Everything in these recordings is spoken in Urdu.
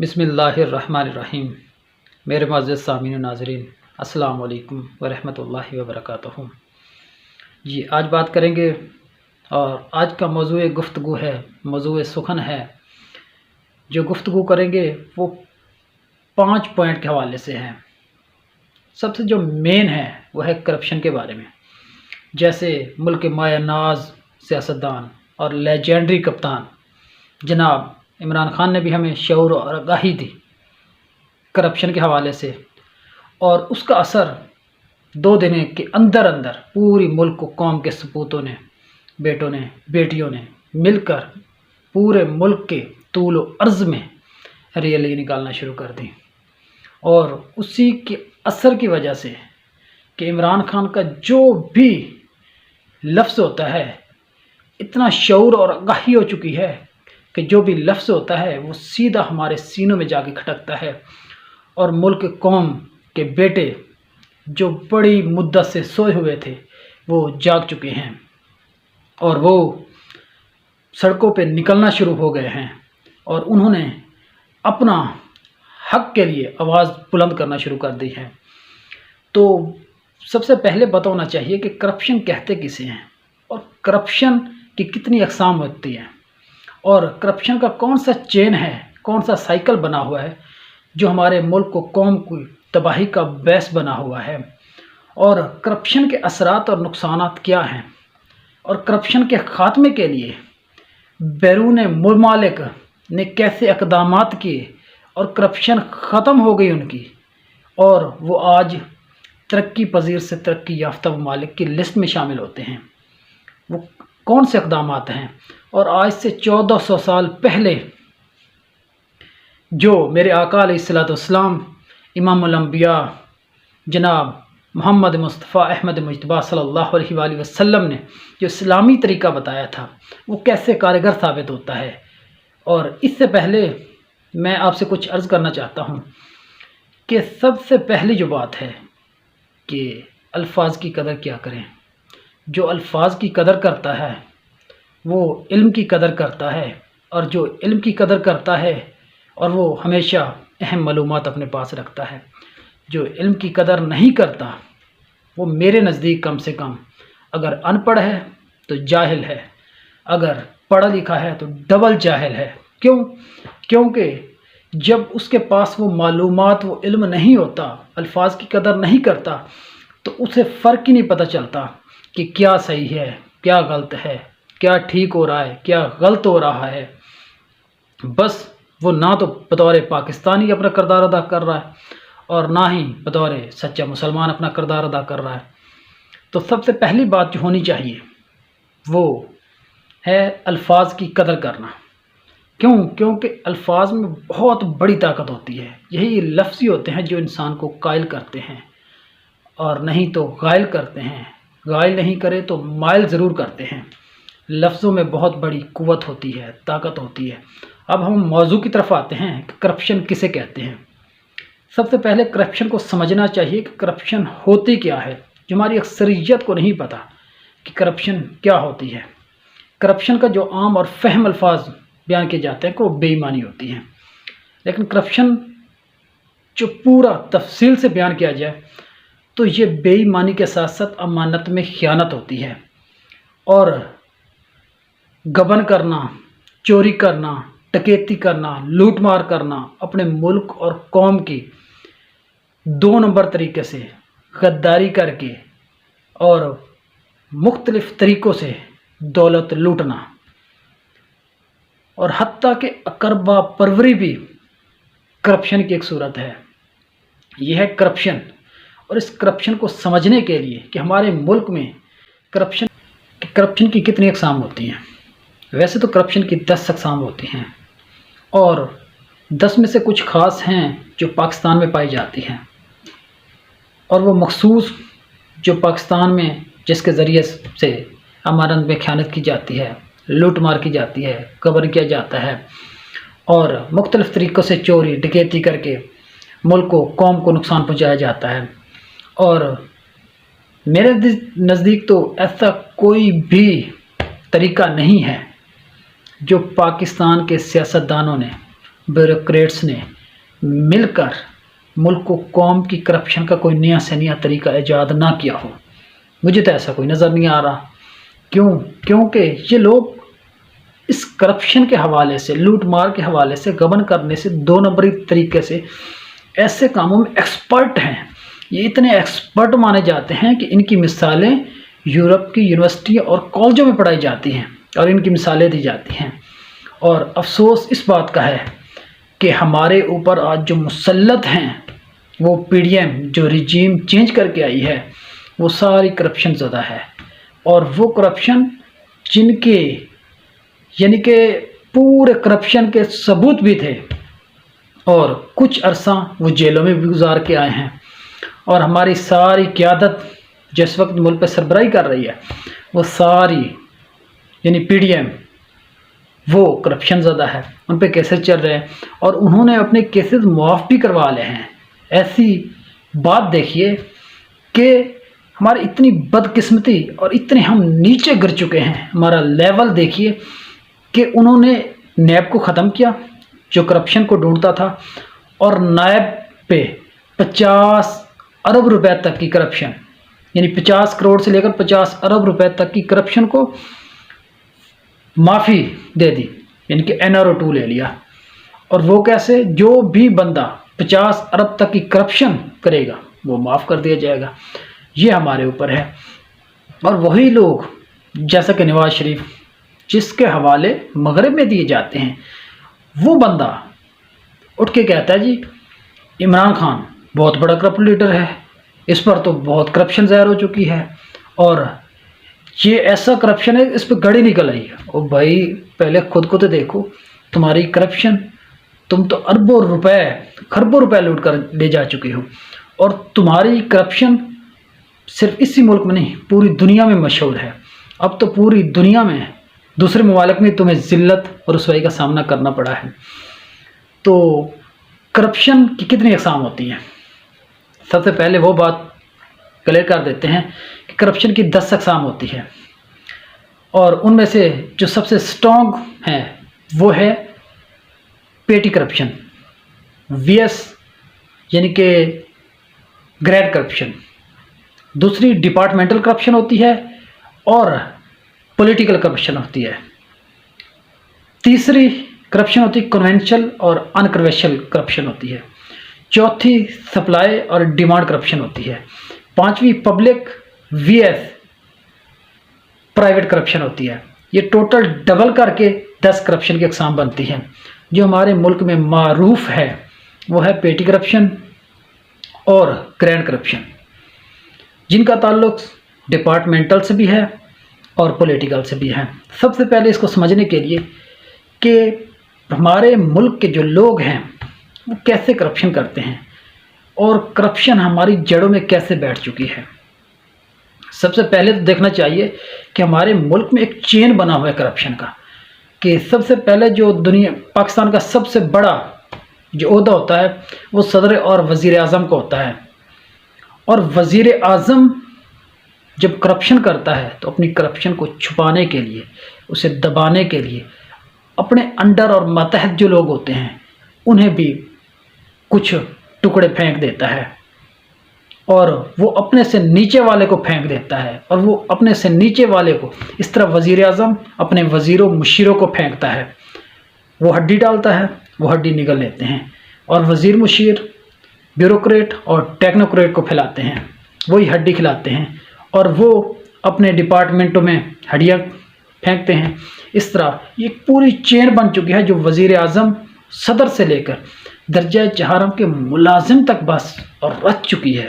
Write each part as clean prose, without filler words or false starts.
بسم اللہ الرحمن الرحیم۔ میرے معزز سامعین و ناظرین، السلام علیکم ورحمۃ اللہ وبرکاتہ۔ جی آج بات کریں گے، اور آج کا موضوع گفتگو ہے، موضوع سخن ہے۔ جو گفتگو کریں گے وہ 5 پوائنٹ کے حوالے سے ہیں۔ سب سے جو مین ہے وہ ہے کرپشن کے بارے میں۔ جیسے ملک کے مایہ ناز سیاستدان اور لیجنڈری کپتان جناب عمران خان نے بھی ہمیں شعور اور آگاہی دی کرپشن کے حوالے سے، اور اس کا اثر 2 دن کے اندر پوری ملک کو قوم کے سپوتوں نے، بیٹوں نے، بیٹیوں نے مل کر پورے ملک کے طول و عرض میں ریلی نکالنا شروع کر دی۔ اور اسی کے اثر کی وجہ سے کہ عمران خان کا جو بھی لفظ ہوتا ہے، اتنا شعور اور آگاہی ہو چکی ہے کہ جو بھی لفظ ہوتا ہے وہ سیدھا ہمارے سینوں میں جا کے کھٹکتا ہے، اور ملک قوم کے بیٹے جو بڑی مدت سے سوئے ہوئے تھے وہ جاگ چکے ہیں، اور وہ سڑکوں پہ نکلنا شروع ہو گئے ہیں، اور انہوں نے اپنا حق کے لیے آواز بلند کرنا شروع کر دی ہے۔ تو سب سے پہلے بتانا چاہیے کہ کرپشن کہتے کسے ہیں، اور کرپشن کی کتنی اقسام ہوتی ہیں، اور کرپشن کا کون سا چین ہے، کون سا سائیکل بنا ہوا ہے جو ہمارے ملک کو، قوم کو تباہی کا باعث بنا ہوا ہے، اور کرپشن کے اثرات اور نقصانات کیا ہیں، اور کرپشن کے خاتمے کے لیے بیرون ممالک نے کیسے اقدامات کیے، اور کرپشن ختم ہو گئی ان کی، اور وہ آج ترقی پذیر سے ترقی یافتہ ممالک کی لسٹ میں شامل ہوتے ہیں۔ وہ کون سے اقدامات ہیں، اور آج سے 1400 سال پہلے جو میرے آقا علیہ الصلوۃ والسلام امام الانبیاء جناب محمد مصطفیٰ احمد مجتبیٰ صلی اللہ علیہ وآلہ وسلم نے جو اسلامی طریقہ بتایا تھا، وہ کیسے کارگر ثابت ہوتا ہے۔ اور اس سے پہلے میں آپ سے کچھ عرض کرنا چاہتا ہوں کہ سب سے پہلی جو بات ہے کہ الفاظ کی قدر کیا کریں۔ جو الفاظ کی قدر کرتا ہے وہ علم کی قدر کرتا ہے، اور جو علم کی قدر کرتا ہے اور وہ ہمیشہ اہم معلومات اپنے پاس رکھتا ہے۔ جو علم کی قدر نہیں کرتا وہ میرے نزدیک کم سے کم اگر ان پڑھ ہے تو جاہل ہے، اگر پڑھا لکھا ہے تو ڈبل جاہل ہے۔ کیونکہ جب اس کے پاس وہ معلومات، وہ علم نہیں ہوتا، الفاظ کی قدر نہیں کرتا، تو اسے فرق ہی نہیں پتہ چلتا کہ کیا صحیح ہے، کیا غلط ہے، کیا ٹھیک ہو رہا ہے، کیا غلط ہو رہا ہے۔ بس وہ نہ تو بطور پاکستانی اپنا کردار ادا کر رہا ہے، اور نہ ہی بطور سچا مسلمان اپنا کردار ادا کر رہا ہے۔ تو سب سے پہلی بات جو ہونی چاہیے وہ ہے الفاظ کی قدر کرنا۔ کیونکہ الفاظ میں بہت بڑی طاقت ہوتی ہے۔ یہی لفظ ہی ہوتے ہیں جو انسان کو قائل کرتے ہیں، اور نہیں تو غائل کرتے ہیں۔ غائل نہیں کرے تو مائل ضرور کرتے ہیں۔ لفظوں میں بہت بڑی قوت ہوتی ہے، طاقت ہوتی ہے۔ اب ہم موضوع کی طرف آتے ہیں کہ کرپشن کسے کہتے ہیں۔ سب سے پہلے کرپشن کو سمجھنا چاہیے کہ کرپشن ہوتی کیا ہے، جو ہماری اکثریت کو نہیں پتہ کہ کرپشن کیا ہوتی ہے۔ کرپشن کا جو عام اور فہم الفاظ بیان کیے جاتے ہیں کہ وہ بے ایمانی ہوتی ہیں، لیکن کرپشن جو پورا تفصیل سے بیان کیا جائے تو یہ بے ایمانی کے ساتھ ساتھ امانت میں خیانت ہوتی ہے، اور گبن کرنا، چوری کرنا، ڈکیتی کرنا، لوٹ مار کرنا، اپنے ملک اور قوم کی 2 نمبر طریقے سے غداری کر کے اور مختلف طریقوں سے دولت لوٹنا، اور حتیٰ کہ اقربا پروری بھی کرپشن کی ایک صورت ہے۔ یہ ہے کرپشن، اور اس کرپشن کو سمجھنے کے لیے کہ ہمارے ملک میں کرپشن کی کتنی اقسام ہوتی ہیں۔ ویسے تو کرپشن کی 10 اقسام ہوتی ہیں، اور 10 میں سے کچھ خاص ہیں جو پاکستان میں پائی جاتی ہیں، اور وہ مخصوص جو پاکستان میں جس کے ذریعے سے امانت میں خیانت کی جاتی ہے، لوٹ مار کی جاتی ہے، گبن کیا جاتا ہے، اور مختلف طریقوں سے چوری ڈکیتی کر کے ملک کو، قوم کو نقصان پہنچایا جاتا ہے۔ اور میرے نزدیک تو ایسا کوئی بھی طریقہ نہیں ہے جو پاکستان کے سیاستدانوں نے بیوروکریٹس نے مل کر ملک کو قوم کی کرپشن کا کوئی نیا سے نیا طریقہ ایجاد نہ کیا ہو۔ مجھے تو ایسا کوئی نظر نہیں آ رہا۔ کیونکہ یہ لوگ اس کرپشن کے حوالے سے، لوٹ مار کے حوالے سے، گبن کرنے سے، دو نمبری طریقے سے ایسے کاموں میں ایکسپرٹ ہیں۔ یہ اتنے ایکسپرٹ مانے جاتے ہیں کہ ان کی مثالیں یورپ کی یونیورسٹیوں اور کالجوں میں پڑھائی جاتی ہیں اور ان کی مثالیں دی جاتی ہیں۔ اور افسوس اس بات کا ہے کہ ہمارے اوپر آج جو مسلط ہیں، وہ پی ڈی ایم جو رجیم چینج کر کے آئی ہے، وہ ساری کرپشن زدہ ہے۔ اور وہ کرپشن جن کے یعنی کہ پورے کرپشن کے ثبوت بھی تھے، اور کچھ عرصہ وہ جیلوں میں بھی گزار کے آئے ہیں۔ اور ہماری ساری قیادت جس وقت ملک پہ سربراہی کر رہی ہے، وہ ساری یعنی پی ڈی ایم وہ کرپشن زدہ ہے، ان پہ کیسز چل رہے ہیں اور انہوں نے اپنے کیسز معاف بھی کروا لے ہیں۔ ایسی بات دیکھیے کہ ہماری اتنی بدقسمتی اور اتنے ہم نیچے گر چکے ہیں، ہمارا لیول دیکھیے کہ انہوں نے نیب کو ختم کیا جو کرپشن کو ڈھونڈتا تھا، اور نائب پہ 50 ارب روپے تک کی کرپشن، یعنی 50 کروڑ سے لے کر 50 ارب روپے تک کی کرپشن کو معافی دے دی، یعنی کہ NRO2 لے لیا۔ اور وہ کیسے؟ جو بھی بندہ 50 ارب تک کی کرپشن کرے گا وہ معاف کر دیا جائے گا۔ یہ ہمارے اوپر ہے۔ اور وہی لوگ جیسا کہ نواز شریف جس کے حوالے مغرب میں دیے جاتے ہیں، وہ بندہ اٹھ کے کہتا ہے جی عمران خان بہت بڑا کرپٹ لیڈر ہے، اس پر تو بہت کرپشن ظاہر ہو چکی ہے، اور یہ ایسا کرپشن ہے اس پہ گڑی نکل آئی ہے۔ اور بھائی پہلے خود کو تو دیکھو، تمہاری کرپشن، تم تو اربوں روپے خربوں روپے لوٹ کر لے جا چکے ہو، اور تمہاری کرپشن صرف اسی ملک میں نہیں پوری دنیا میں مشہور ہے۔ اب تو پوری دنیا میں دوسرے ممالک میں تمہیں ذلت اور رسوائی کا سامنا کرنا پڑا ہے۔ تو کرپشن کی کتنی اقسام ہوتی ہیں؟ سب سے پہلے وہ بات کلیئر کر دیتے ہیں کہ کرپشن کی 10 اقسام ہوتی ہے، اور ان میں سے جو سب سے سٹرونگ ہے وہ ہے پیٹی کرپشن، VS یعنی کہ گریڈ کرپشن۔ دوسری ڈپارٹمنٹل کرپشن ہوتی ہے، اور پولیٹیکل کرپشن ہوتی ہے۔ تیسری کرپشن ہوتی ہے کنونشل اور انکنونشل کرپشن ہوتی ہے۔ چوتھی سپلائی اور ڈیمانڈ کرپشن ہوتی ہے۔ پانچویں پبلک VS پرائیویٹ کرپشن ہوتی ہے۔ یہ ٹوٹل ڈبل کر کے 10 کرپشن کی اقسام بنتی ہیں۔ جو ہمارے ملک میں معروف ہے وہ ہے پیٹی کرپشن اور گرینڈ کرپشن، جن کا تعلق ڈپارٹمنٹل سے بھی ہے اور پولیٹیکل سے بھی ہے۔ سب سے پہلے اس کو سمجھنے کے لیے کہ ہمارے ملک کے جو لوگ ہیں وہ کیسے کرپشن کرتے ہیں اور کرپشن ہماری جڑوں میں کیسے بیٹھ چکی ہے۔ سب سے پہلے تو دیکھنا چاہیے کہ ہمارے ملک میں ایک چین بنا ہوا ہے کرپشن کا، کہ سب سے پہلے جو پاکستان کا سب سے بڑا جو عہدہ ہوتا ہے وہ صدر اور وزیر اعظم کا ہوتا ہے، اور وزیر اعظم جب کرپشن کرتا ہے تو اپنی کرپشن کو چھپانے کے لیے، اسے دبانے کے لیے اپنے انڈر اور ماتحت جو لوگ ہوتے ہیں انہیں بھی کچھ ٹکڑے پھینک دیتا ہے، اور وہ اپنے سے نیچے والے کو پھینک دیتا ہے، اور وہ اپنے سے نیچے والے کو اس طرح وزیر اعظم اپنے وزیروں مشیروں کو پھینکتا ہے۔ وہ ہڈی ڈالتا ہے، وہ ہڈی نگل لیتے ہیں، اور وزیر مشیر بیوروکریٹ اور ٹیکنوکریٹ کو پھیلاتے ہیں، وہی ہڈی کھلاتے ہیں، اور وہ اپنے ڈپارٹمنٹوں میں ہڈیاں پھینکتے ہیں۔ اس طرح یہ پوری چین بن چکی ہے جو وزیر اعظم صدر سے لے کر درجہ چہارم کے ملازم تک بس اور رچ چکی ہے۔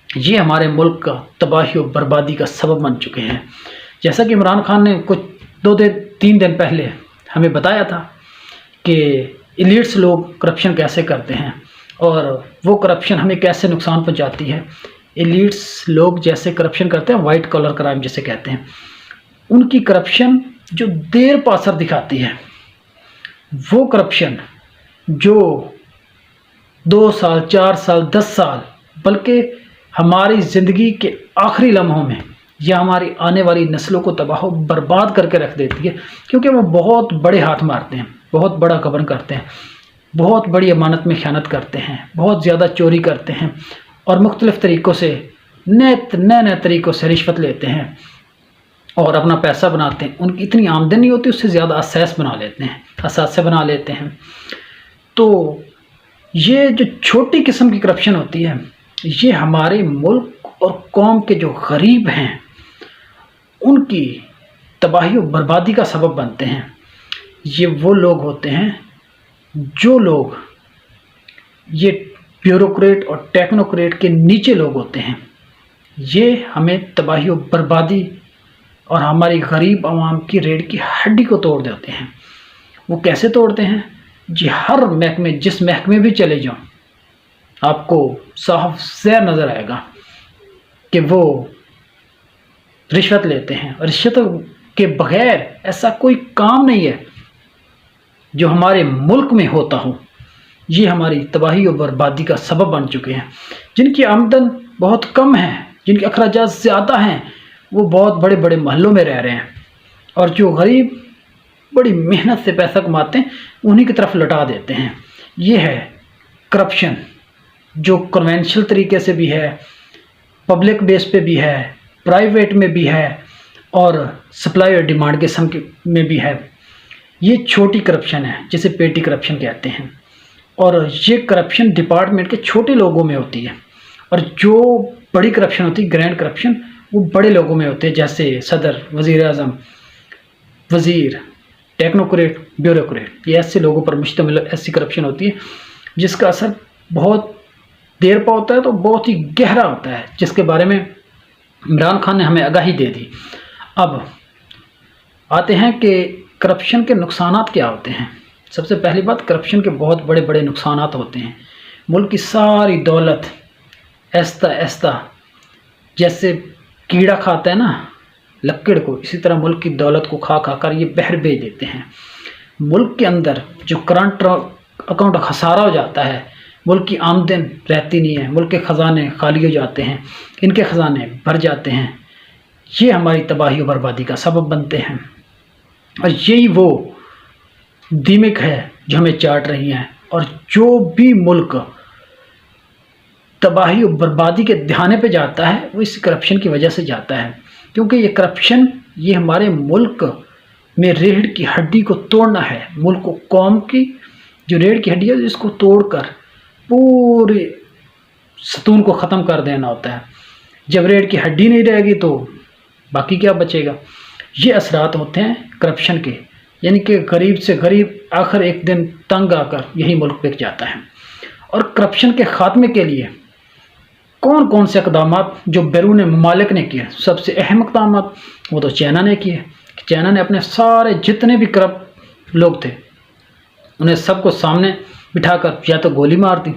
یہ ہمارے ملک کا تباہی و بربادی کا سبب بن چکے ہیں۔ جیسا کہ عمران خان نے کچھ 2-3 دن پہلے ہمیں بتایا تھا کہ ایلیٹس لوگ کرپشن کیسے کرتے ہیں اور وہ کرپشن ہمیں کیسے نقصان پہنچاتی ہے۔ ایلیٹس لوگ جیسے کرپشن کرتے ہیں، وائٹ کالر کرائم جسے کہتے ہیں، ان کی کرپشن جو دیر پا اثر دکھاتی ہے، وہ کرپشن جو 2 سال 4 سال 10 سال بلکہ ہماری زندگی کے آخری لمحوں میں یا ہماری آنے والی نسلوں کو تباہ و برباد کر کے رکھ دیتی ہے، کیونکہ وہ بہت بڑے ہاتھ مارتے ہیں، بہت بڑا گبن کرتے ہیں۔ بہت بڑی امانت میں خیانت کرتے ہیں، بہت زیادہ چوری کرتے ہیں، اور مختلف طریقوں سے نئے طریقوں سے رشوت لیتے ہیں اور اپنا پیسہ بناتے ہیں۔ ان کی اتنی آمدنی نہیں ہوتی، اس سے زیادہ اثاثے بنا لیتے ہیں۔ تو یہ جو چھوٹی قسم کی کرپشن ہوتی ہے، یہ ہمارے ملک اور قوم کے جو غریب ہیں ان کی تباہی و بربادی کا سبب بنتے ہیں۔ یہ وہ لوگ ہوتے ہیں جو لوگ یہ بیوروکریٹ اور ٹیکنوکریٹ کے نیچے لوگ ہوتے ہیں، یہ ہمیں تباہی و بربادی اور ہماری غریب عوام کی ریڑھ کی ہڈی کو توڑ دیتے ہیں۔ وہ کیسے توڑتے ہیں؟ جی ہر محکمے، جس محکمے بھی چلے جاؤں، آپ کو صاف ظاہر نظر آئے گا کہ وہ رشوت لیتے ہیں، اور رشوت کے بغیر ایسا کوئی کام نہیں ہے جو ہمارے ملک میں ہوتا ہو۔ یہ ہماری تباہی و بربادی کا سبب بن چکے ہیں۔ جن کی آمدن بہت کم ہے، جن کے اخراجات زیادہ ہیں، وہ بہت بڑے بڑے محلوں میں رہ رہے ہیں، اور جو غریب بڑی محنت سے پیسہ کماتے ہیں انہی کی طرف لٹا دیتے ہیں۔ یہ ہے کرپشن، جو کنونشنل طریقے سے بھی ہے، پبلک بیس پہ بھی ہے، پرائیویٹ میں بھی ہے، اور سپلائی اور ڈیمانڈ کے سم میں بھی ہے۔ یہ چھوٹی کرپشن ہے جسے پیٹی کرپشن کہتے ہیں، اور یہ کرپشن ڈپارٹمنٹ کے چھوٹے لوگوں میں ہوتی ہے، اور جو بڑی کرپشن ہوتی ہے، گرینڈ کرپشن، وہ بڑے لوگوں میں ہوتے ہیں، جیسے صدر، وزیر اعظم، وزیر، ٹیکنوکریٹ، بیوروکریٹ۔ یہ ایسے لوگوں پر مشتمل ایسی کرپشن ہوتی ہے جس کا اثر بہت دیر پا ہوتا ہے، تو بہت ہی گہرا ہوتا ہے، جس کے بارے میں عمران خان نے ہمیں آگاہی دے دی۔ اب آتے ہیں کہ کرپشن کے نقصانات کیا ہوتے ہیں۔ سب سے پہلی بات، کرپشن کے بہت بڑے بڑے نقصانات ہوتے ہیں۔ ملک کی ساری دولت ایستا ایستا، جیسے کیڑا کھاتا ہے نا لکڑ کو، اسی طرح ملک کی دولت کو کھا کھا کر یہ بہر بھیج دیتے ہیں۔ ملک کے اندر جو کرنٹ اکاؤنٹ خسارہ ہو جاتا ہے، ملک کی آمدن رہتی نہیں ہے، ملک کے خزانے خالی ہو جاتے ہیں، ان کے خزانے بھر جاتے ہیں، یہ ہماری تباہی و بربادی کا سبب بنتے ہیں۔ اور یہی وہ دیمک ہے جو ہمیں چاٹ رہی ہیں، اور جو بھی ملک تباہی و بربادی کے دہانے پہ جاتا ہے وہ اس کرپشن کی وجہ سے جاتا ہے، کیونکہ یہ کرپشن یہ ہمارے ملک میں ریڑھ کی ہڈی کو توڑنا ہے۔ ملک و قوم کی جو ریڑھ کی ہڈی ہے اس کو توڑ کر پورے ستون کو ختم کر دینا ہوتا ہے۔ جب ریڑھ کی ہڈی نہیں رہے گی تو باقی کیا بچے گا؟ یہ اثرات ہوتے ہیں کرپشن کے، یعنی کہ غریب سے غریب آخر ایک دن تنگ آ کر یہی ملک بک جاتا ہے۔ اور کرپشن کے خاتمے کے لیے کون کون سے اقدامات جو بیرون ممالک نے کیے؟ سب سے اہم اقدامات وہ تو چائنا نے کیے۔ چائنا نے اپنے سارے جتنے بھی کرپٹ لوگ تھے انہیں سب کو سامنے بٹھا کر یا تو گولی مار دی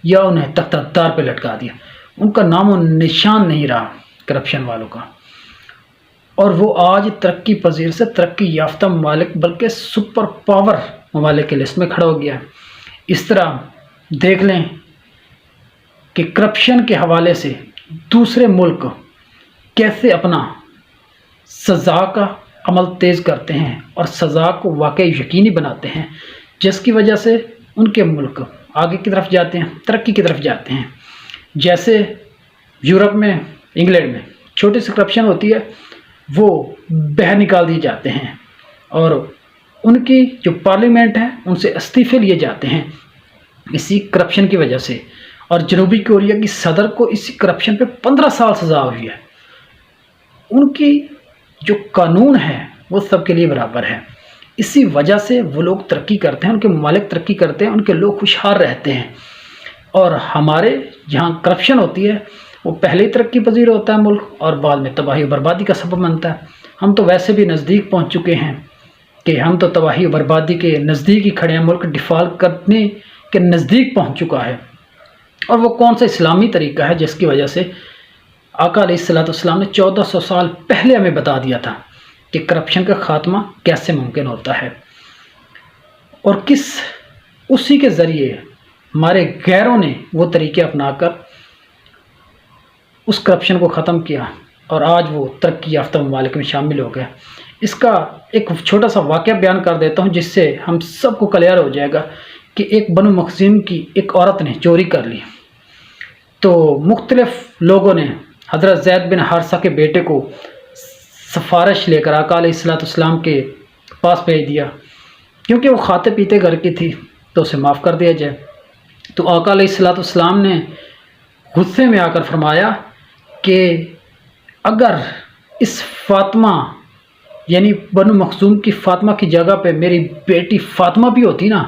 یا انہیں تختہ دار پہ لٹکا دیا۔ ان کا نام و نشان نہیں رہا کرپشن والوں کا، اور وہ آج ترقی پذیر سے ترقی یافتہ ممالک بلکہ سپر پاور ممالک کی لسٹ میں کھڑا ہو گیا۔ اس طرح دیکھ لیں کہ کرپشن کے حوالے سے دوسرے ملک کیسے اپنا سزا کا عمل تیز کرتے ہیں اور سزا کو واقعی یقینی بناتے ہیں، جس کی وجہ سے ان کے ملک آگے کی طرف جاتے ہیں، ترقی کی طرف جاتے ہیں۔ جیسے یورپ میں، انگلینڈ میں چھوٹی سی کرپشن ہوتی ہے، وہ باہر نکال دیے جاتے ہیں، اور ان کی جو پارلیمنٹ ہے ان سے استعفے لیے جاتے ہیں اسی کرپشن کی وجہ سے۔ اور جنوبی کوریا کی صدر کو اسی کرپشن پہ 15 سال سزا ہوئی ہے۔ ان کی جو قانون ہے وہ سب کے لیے برابر ہے، اسی وجہ سے وہ لوگ ترقی کرتے ہیں، ان کے ممالک ترقی کرتے ہیں، ان کے لوگ خوشحال رہتے ہیں۔ اور ہمارے جہاں کرپشن ہوتی ہے وہ پہلے ہی ترقی پذیر ہوتا ہے ملک، اور بعد میں تباہی و بربادی کا سبب بنتا ہے۔ ہم تو ویسے بھی نزدیک پہنچ چکے ہیں کہ ہم تو تباہی و بربادی کے نزدیک ہی کھڑے ہیں، ملک ڈیفالٹ کرنے کے نزدیک پہنچ چکا ہے۔ اور وہ کون سا اسلامی طریقہ ہے جس کی وجہ سے آقا علیہ الصلوۃ والسلام نے 1400 سال پہلے ہمیں بتا دیا تھا کہ کرپشن کا خاتمہ کیسے ممکن ہوتا ہے، اور اسی کے ذریعے ہمارے غیروں نے وہ طریقے اپنا کر اس کرپشن کو ختم کیا، اور آج وہ ترقی یافتہ ممالک میں شامل ہو گیا۔ اس کا ایک چھوٹا سا واقعہ بیان کر دیتا ہوں جس سے ہم سب کو کلیئر ہو جائے گا کہ ایک بنو مخزوم کی ایک عورت نے چوری کر لی، تو مختلف لوگوں نے حضرت زید بن حارثہ کے بیٹے کو سفارش لے کر آقا علیہ الصلوۃ والسلام کے پاس بھیج دیا، کیونکہ وہ کھاتے پیتے گھر کی تھی تو اسے معاف کر دیا جائے۔ تو آقا علیہ الصلوۃ والسلام نے غصے میں آ کر فرمایا کہ اگر اس فاطمہ یعنی بنو مخزوم کی فاطمہ کی جگہ پہ میری بیٹی فاطمہ بھی ہوتی نا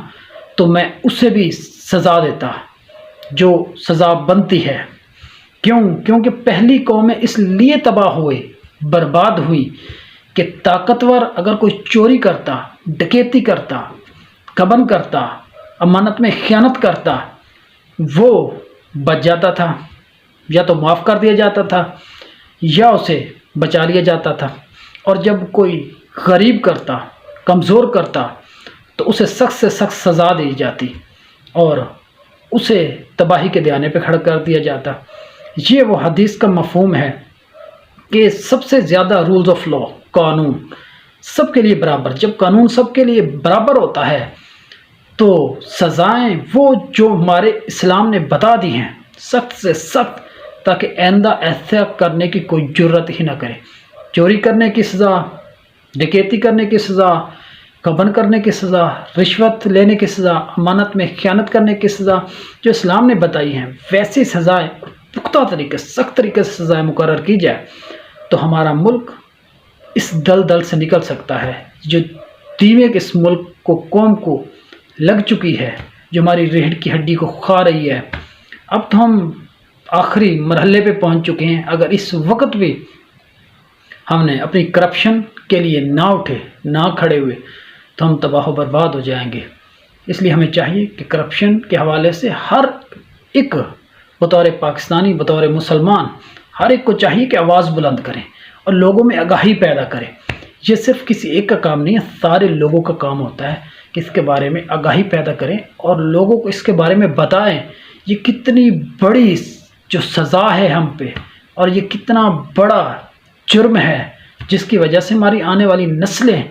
تو میں اسے بھی سزا دیتا جو سزا بنتی ہے۔ کیونکہ پہلی قومیں اس لیے تباہ ہوئے، برباد ہوئی کہ طاقتور اگر کوئی چوری کرتا، ڈکیتی کرتا، گبن کرتا، امانت میں خیانت کرتا، وہ بچ جاتا تھا، یا تو معاف کر دیا جاتا تھا یا اسے بچا لیا جاتا تھا، اور جب کوئی غریب کرتا، کمزور کرتا تو اسے سخت سے سخت سزا دی جاتی اور اسے تباہی کے دیانے پہ کھڑا کر دیا جاتا۔ یہ وہ حدیث کا مفہوم ہے کہ سب سے زیادہ رولز آف لا، قانون سب کے لیے برابر۔ جب قانون سب کے لیے برابر ہوتا ہے تو سزائیں وہ جو ہمارے اسلام نے بتا دی ہیں سخت سے سخت، تاکہ آئندہ ایسا کرنے کی کوئی جرت ہی نہ کرے۔ چوری کرنے کی سزا، ڈکیتی کرنے کی سزا، گبن کرنے کی سزا، رشوت لینے کی سزا، امانت میں خیانت کرنے کی سزا جو اسلام نے بتائی ہیں، ویسی سزائیں پختہ طریقے سخت طریقے سے سزائیں مقرر کی جائے تو ہمارا ملک اس دلدل سے نکل سکتا ہے جو دیمے کے اس ملک کو، قوم کو لگ چکی ہے، جو ہماری ریڑھ کی ہڈی کو کھا رہی ہے۔ اب تو ہم آخری مرحلے پہ پہنچ چکے ہیں، اگر اس وقت بھی ہم نے اپنی کرپشن کے لیے نہ اٹھے، نہ کھڑے ہوئے تو ہم تباہ و برباد ہو جائیں گے۔ اس لیے ہمیں چاہیے کہ کرپشن کے حوالے سے ہر ایک بطور پاکستانی، بطور مسلمان، ہر ایک کو چاہیے کہ آواز بلند کریں اور لوگوں میں آگاہی پیدا کریں۔ یہ صرف کسی ایک کا کام نہیں ہے، سارے لوگوں کا کام ہوتا ہے کہ اس کے بارے میں آگاہی پیدا کریں اور لوگوں کو اس کے بارے میں بتائیں یہ کتنی بڑی جو سزا ہے ہم پہ، اور یہ کتنا بڑا جرم ہے جس کی وجہ سے ہماری آنے والی نسلیں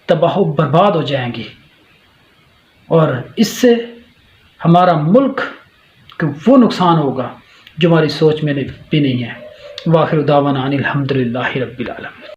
تباہ و برباد ہو جائیں گی، اور اس سے ہمارا ملک کہ وہ نقصان ہوگا جو ہماری سوچ میں بھی نہیں ہے۔ وآخر دعوانا ان الحمدللہ رب العالمین۔